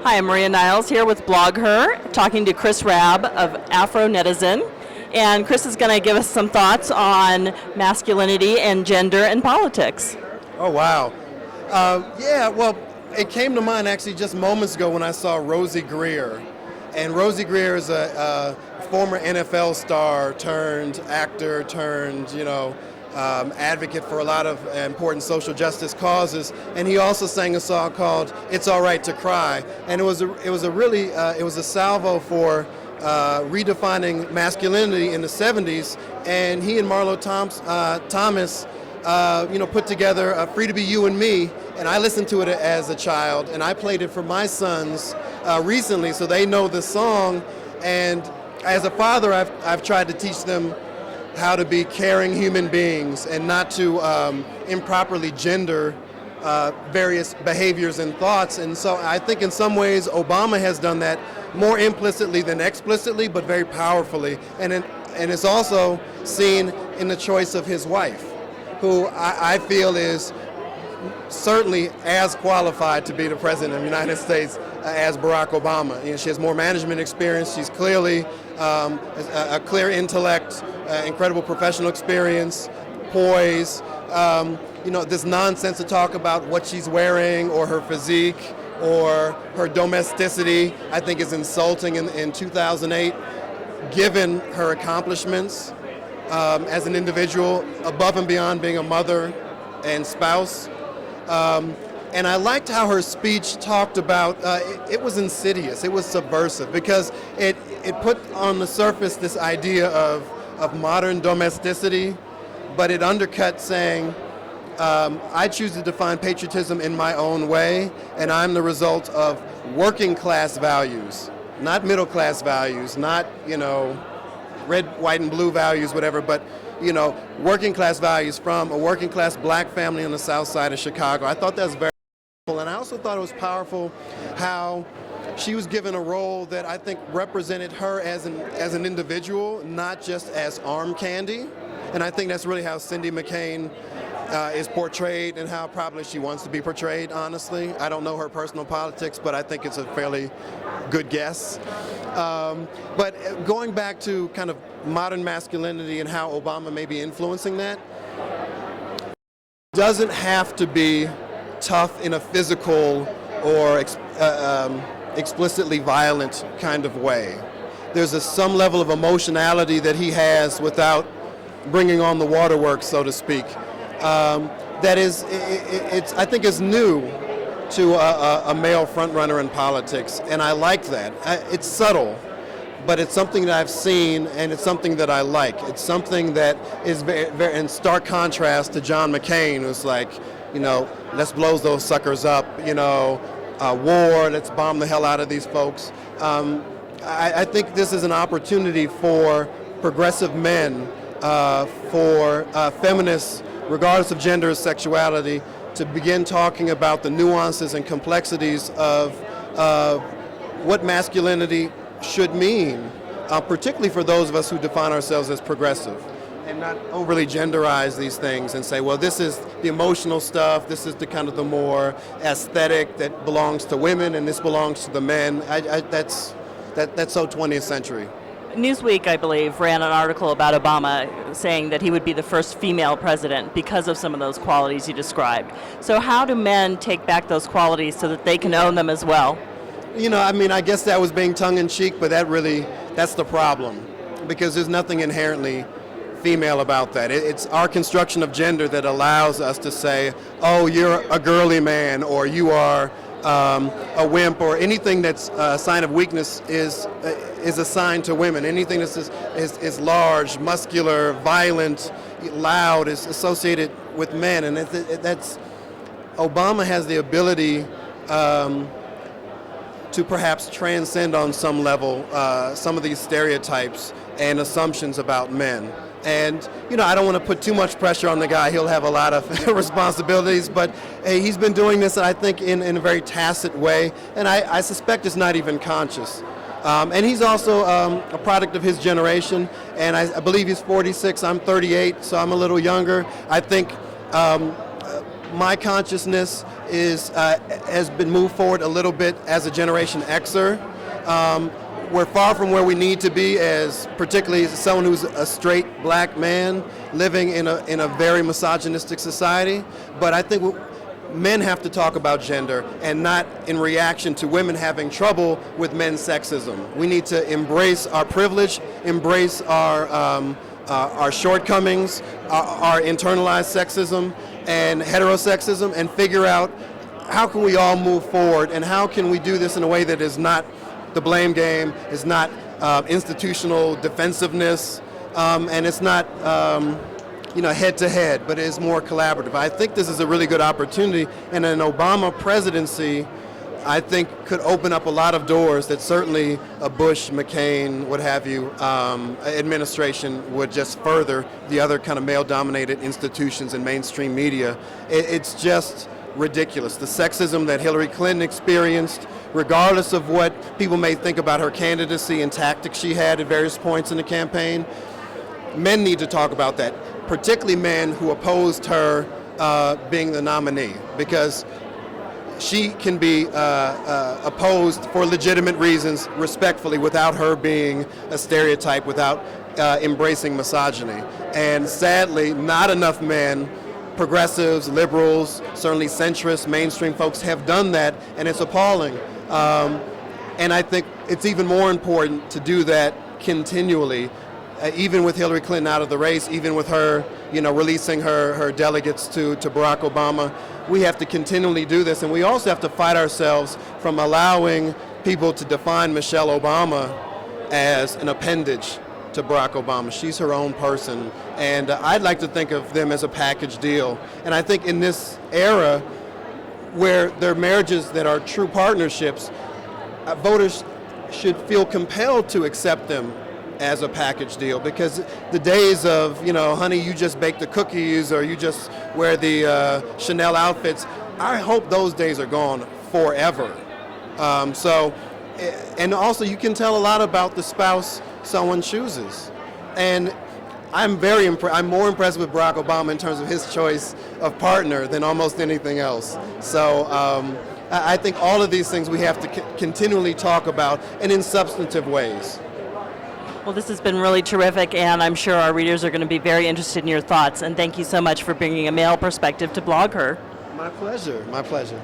Hi, I'm Maria Niles here with BlogHer, talking to Chris Rabb of Afro-Netizen. And Chris is going to give us some thoughts on masculinity and gender and politics. Oh, wow. Well, it came to mind actually just moments ago when I saw Rosie Greer. And Rosie Greer is a former NFL star turned actor turned, advocate for a lot of important social justice causes. And he also sang a song called "It's All Right to Cry." And it was a salvo for redefining masculinity in the 70s. And he and Marlo Thomas put together "Free to Be You and Me," and I listened to it as a child, and I played it for my sons recently, so they know the song. And as a father, I've tried to teach them how to be caring human beings and not to improperly gender various behaviors and thoughts. And so I think in some ways Obama has done that more implicitly than explicitly, but very powerfully. And it's also seen in the choice of his wife, who I feel is certainly as qualified to be the president of the United States as Barack Obama. She has more management experience. She's clearly a clear intellect, incredible professional experience, poise. This nonsense to talk about what she's wearing or her physique or her domesticity, I think is insulting in 2008, given her accomplishments as an individual, above and beyond being a mother and spouse. And I liked how her speech talked about, it was insidious, it was subversive, because it put on the surface this idea of modern domesticity, but it undercut saying, I choose to define patriotism in my own way, and I'm the result of working class values, not middle class values, not, red, white, and blue values, whatever, but working class values from a working class black family on the south side of Chicago. I thought that was very powerful, and I also thought it was powerful how she was given a role that I think represented her as an individual, not just as arm candy. And I think that's really how Cindy McCain is portrayed and how probably she wants to be portrayed, honestly. I don't know her personal politics, but I think it's a fairly good guess. But going back to kind of modern masculinity and how Obama may be influencing that, doesn't have to be tough in a physical or explicitly violent kind of way. There's some level of emotionality that he has without bringing on the waterworks, so to speak. That is, I think is new to a male frontrunner in politics, and I like that. It's subtle, but it's something that I've seen, and it's something that I like. It's something that is very in stark contrast to John McCain, who's like, let's blow those suckers up, war, let's bomb the hell out of these folks. I think this is an opportunity for progressive men, for feminists, regardless of gender or sexuality, to begin talking about the nuances and complexities of what masculinity should mean, particularly for those of us who define ourselves as progressive, and not overly genderize these things and say, well, this is the emotional stuff, this is the kind of the more aesthetic that belongs to women, and this belongs to the men. That's so 20th century. Newsweek, I believe, ran an article about Obama saying that he would be the first female president because of some of those qualities you described. So how do men take back those qualities so that they can own them as well? I guess that was being tongue-in-cheek, but that's the problem, because there's nothing inherently female about that. It's our construction of gender that allows us to say, oh, you're a girly man, or you are a wimp, or anything that's a sign of weakness is assigned to women. Anything that's large, muscular, violent, loud is associated with men, and that's Obama has the ability to perhaps transcend on some level some of these stereotypes and assumptions about men. And, I don't want to put too much pressure on the guy. He'll have a lot of responsibilities, but he's been doing this, I think, in a very tacit way, and I suspect it's not even conscious. And he's also a product of his generation, and I believe he's 46, I'm 38, so I'm a little younger. I think my consciousness has been moved forward a little bit as a Generation Xer. We're far from where we need to be, as particularly as someone who's a straight black man living in a very misogynistic society. But I think men have to talk about gender, and not in reaction to women having trouble with men's sexism. We need to embrace our privilege, embrace our shortcomings, our internalized sexism and heterosexism, and figure out how can we all move forward, and how can we do this in a way that is not the blame game, is not institutional defensiveness, and it's not head to head, but it is more collaborative. I think this is a really good opportunity, and an Obama presidency, I think, could open up a lot of doors that certainly a Bush, McCain, what have you, administration would just further the other kind of male-dominated institutions and mainstream media. It's just ridiculous. The sexism that Hillary Clinton experienced, regardless of what people may think about her candidacy and tactics she had at various points in the campaign, men need to talk about that, particularly men who opposed her being the nominee, because she can be opposed for legitimate reasons, respectfully, without her being a stereotype, without embracing misogyny. And sadly, not enough men, progressives, liberals, certainly centrists, mainstream folks, have done that, and it's appalling. And I think it's even more important to do that continually, even with Hillary Clinton out of the race, even with her, releasing her delegates to Barack Obama. We have to continually do this, and we also have to fight ourselves from allowing people to define Michelle Obama as an appendage to Barack Obama. She's her own person, and I'd like to think of them as a package deal. And I think in this era, where there are marriages that are true partnerships, voters should feel compelled to accept them as a package deal, because the days of, honey, you just bake the cookies or you just wear the Chanel outfits, I hope those days are gone forever. And also you can tell a lot about the spouse someone chooses. And I'm more impressed with Barack Obama in terms of his choice of partner than almost anything else. So I think all of these things we have to continually talk about, and in substantive ways. Well, this has been really terrific, and I'm sure our readers are going to be very interested in your thoughts. And thank you so much for bringing a male perspective to BlogHer. My pleasure. My pleasure.